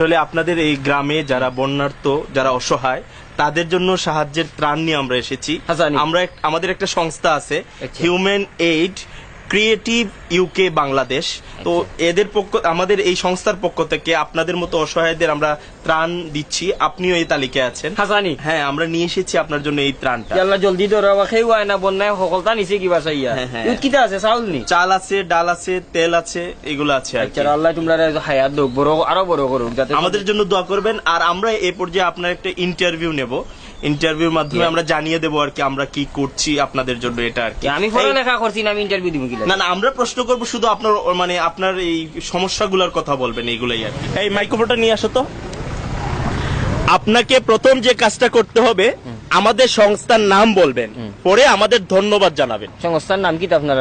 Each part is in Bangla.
আসলে আপনাদের এই গ্রামে যারা বন্যার্ত, যারা অসহায়, তাদের জন্য সাহায্যের ত্রাণ নিয়ে আমরা এসেছি। আমরা আমাদের একটা সংস্থা আছে, human aid creative UK Bangladesh. তো এদের আমাদের এই সংস্থার পক্ষ থেকে আপনাদের মতো অসহায়দের আমরা ত্রাণ দিচ্ছি। আপনিও এই তালিকায় আছেন। হাসানি, হ্যাঁ, আমরা নিয়ে এসেছি আপনার জন্য এই ত্রাণটা। আল্লাহ জলদি ধরো, খেয়ে হয় না বন্যায় সকলটা নিচে কিবা চাইয়া। কিটা আছে? চাউল নি, চাল আছে, ডাল আছে, তেল আছে, এগুলো আছে। আল্লাহ তোমরা হায়াত দোক, বড় আরো বড় করুক, যাতে আমাদের জন্য দোয়া করবেন। আর আমরা এই পর্যায়ে আপনার একটা ইন্টারভিউ নেব। ইন্টারভিউর মাধ্যমে আমরা জানিয়ে দেবো আর কি আমরা কি করছি আপনাদের জন্য। এটা আর কি আমি পড়ালেখা করছি না, আমি ইন্টারভিউ দিব কি? না না, আমরা প্রশ্ন করব, শুধু আপনার মানে আপনার এই সমস্যাগুলোর কথা বলবেন, এইগুলাই আর কি। এই মাইক্রোফোনটা নিয়ে আসো তো। আপনাকে প্রথম যে কাজটা করতে হবে, আমাদের সংস্থার নাম বলবেন, পরে আমাদের ধন্যবাদ জানাবেন। সংস্থার নাম কি আপনার?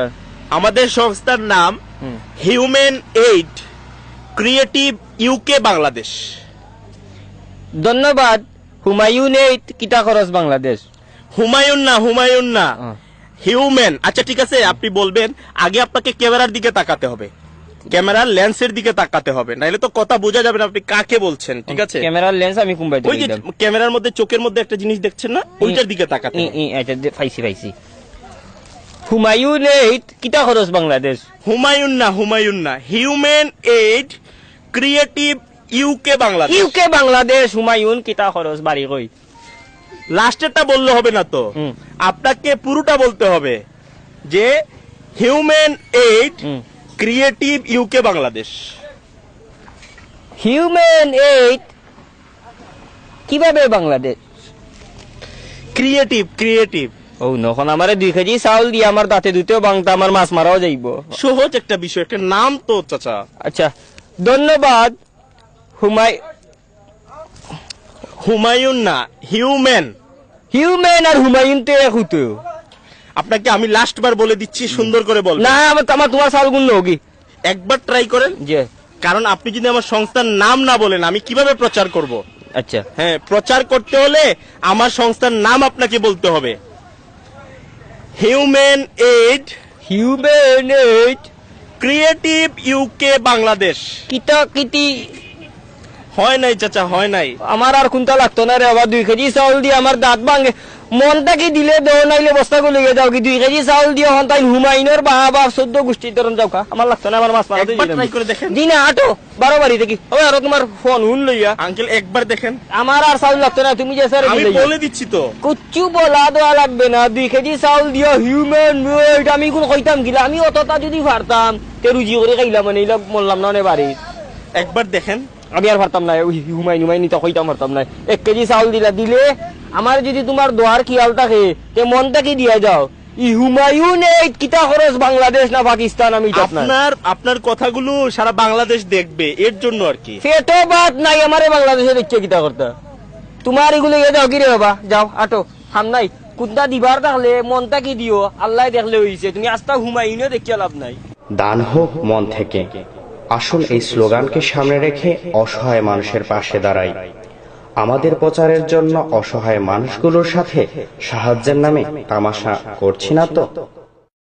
আমাদের সংস্থার নাম human aid creative UK Bangladesh. ধন্যবাদ। হুমায়ুন এইড কিটা খরচ বাংলাদেশ। হুমায়ুন না, হুমায়ুন না, হিউম্যান। আচ্ছা ঠিক আছে, আপনি বলবেন। আগে আপনাকে ক্যামেরার দিকে তাকাতে হবে, ক্যামেরার লেন্সের দিকে তাকাতে হবে, নাইলে তো কথা বোঝা যাবে না আপনি কাকে বলছেন। ঠিক আছে, ক্যামেরার লেন্স আমি কুম্বাই ওই যে ক্যামেরার মধ্যে চোখের মধ্যে একটা জিনিস দেখছেন না, ওইটার দিকে তাকাতে হবে। এটা পাইছি। হুমায়ুন এইড কিটা খরচ বাংলাদেশ। হুমায়ুন না, হুমায়ুন না, human aid creative UK Bangladesh. UK Bangladesh. Humayun কিটা খরচ বাড়ি কই? লাস্টেরটা বললে হবে না তো, আপনাকে পুরোটা বলতে হবে যে human aid creative UK Bangladesh. Human aid কিভাবে বাংলাদেশ? Creative, creative. ও নখন আমারে 2 কেজি চাউল দিয়ে আমার দাঁতে দুতেও বাংতা, আমার মাছ মারাও যাইব। সহজ একটা বিষয়, একটা নাম তো চাচা। আচ্ছা, ধন্যবাদ। হুমায়ুন না, হিউম্যান। হিউম্যান আর হুমায়ুন তো এক হতো। আপনাকে আমি লাস্ট বার বলে দিচ্ছি, সুন্দর করে বলবেন। না, আমার তোমার চাউল গুণ হোক একবার ট্রাই করেন। যে কারণ আপনি যদি আমার সংস্থার নাম না বলেন, আমি কিভাবে প্রচার করব? আচ্ছা, হ্যাঁ, প্রচার করতে হলে আমার সংস্থার নাম আপনাকে বলতে হবে। Human aid, human aid creative UK Bangladesh. কিটা কিটি হয় নাই চাচা, হয় নাই। আমার আর কোনটা লাগতো না রে বাবা। 2 কেজি চাউল দিয়ে আমার দাঁত ভাঙে। মনটা কি দিলে দেও, নাইলে বস্তা গুলো যাও কি? 2 কেজি চাউল দিয়ে হন তাই হুমায়ুনের বাবা 14 গোষ্ঠীর ধরন যাও কা। আমার লাগতো না, আমার মাছ মারা ট্রাই করে দেখেন। দিনা আটো 12 বাড়ি দেখি ওই আর তোমার ফোন হুন লইয়া। আঙ্কেল একবার দেখেন। আমার আর চাউল লাগতো না, তুমি যে স্যার আমি বলে দিচ্ছি তো। কুচ্ছু বলা দেওয়া লাগবে না। 2 কেজি চাউল দিয়ে হিউম্যান এইড আমি কোন কইতাম গিলা। আমি অতটা যদি পারতাম তে রুজি করে খাইলাম, মানে এইলা বললাম না অনেক বাড়ি। একবার দেখেন। আমি আর পারতাম না, হুমায়ুন তো কইতাম পারতাম না। 1 কেজি চাউল দিলে আমার যদি তোমার দোয়ার খেয়াল থাকে তে মনটা কি দিয়া যাও। হুমায়ুন এইড কিটা খরচ বাংলাদেশ না পাকিস্তান? আমি আপনার কথাগুলো সারা বাংলাদেশ দেখবে, এর জন্য আর কি। পেটো বাত নাই আমারে বাংলাদেশে দেখছে কিটা করতে। তোমার এগুলো যাও কি রে বাবা, যাও আটো খাম নাই। কোনটা দিবার থাকলে মনটা কি দিও, আল্লাহ দেখলে হইছে। তুমি আস্তা হুমায়ুনও দেখিয়া লাভ নাই। দান হোক মন থেকে। আসুন এই স্লোগানকে সামনে রেখে অসহায় মানুষের পাশে দাঁড়াই। আমাদের প্রচারের জন্য অসহায় মানুষগুলোর সাথে সাহায্যের নামে তামাশা করছি না তো।